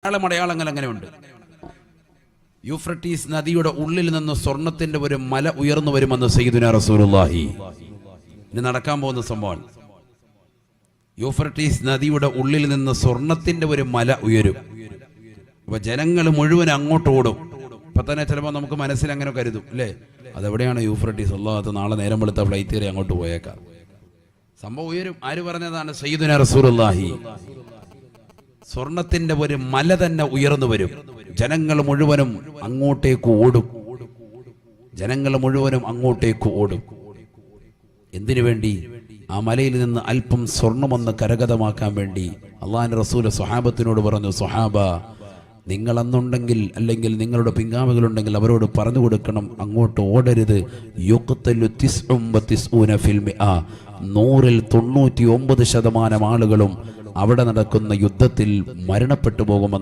അടയാളങ്ങൾ അങ്ങനെയുണ്ട്. യൂഫ്രട്ടീസ് നദിയുടെ ഉള്ളിൽ നിന്ന് സ്വർണത്തിന്റെ ഒരു മല ഉയർന്നു വരുമെന്ന് സയ്യിദുനാ റസൂലുള്ളാഹി. ഇനി നടക്കാൻ പോകുന്ന സംഭവം, യൂഫ്രട്ടീസ് നദിയുടെ ഉള്ളിൽ നിന്ന് സ്വർണത്തിന്റെ ഒരു മല ഉയരും. അപ്പൊ ജനങ്ങൾ മുഴുവൻ അങ്ങോട്ട് ഓടും. ഇപ്പൊ തന്നെ ചിലപ്പോൾ നമുക്ക് മനസ്സിൽ അങ്ങനെ കരുതും, അല്ലേ, അതെവിടെയാണ് യൂഫ്രട്ടീസ്? അല്ലാഹ് നാളെ നേരം വെളുത്ത ഫ്ലൈറ്റ് കയറി അങ്ങോട്ട് പോയേക്കാം. സംഭവം ഉയരും. ആര് പറഞ്ഞതാണ്? സയ്യിദുനാ റസൂലുള്ളാഹി. സ്വർണത്തിന്റെ ഒരു മല തന്നെ ഉയർന്നു വരും. ജനങ്ങൾ മുഴുവനും അങ്ങോട്ടേക്ക് ഓടും. ജനങ്ങൾ മുഴുവനും അങ്ങോട്ടേക്ക് ഓടും. എന്തിനു വേണ്ടി? ആ മലയിൽ നിന്ന് അല്പം സ്വർണമെന്ന് കരഗതമാക്കാൻ വേണ്ടി. അള്ളാഹുവിന്റെ റസൂൽ സ്വഹാബത്തിനോട് പറഞ്ഞു, സ്വഹാബ, നിങ്ങൾ അന്നുണ്ടെങ്കിൽ, അല്ലെങ്കിൽ നിങ്ങളുടെ പിൻഗാമികളുണ്ടെങ്കിൽ അവരോട് പറഞ്ഞു കൊടുക്കണം, അങ്ങോട്ട് ഓടരുത്. 99% ആളുകളും അവിടെ നടക്കുന്ന യുദ്ധത്തിൽ മരണപ്പെട്ടു പോകുമെന്ന്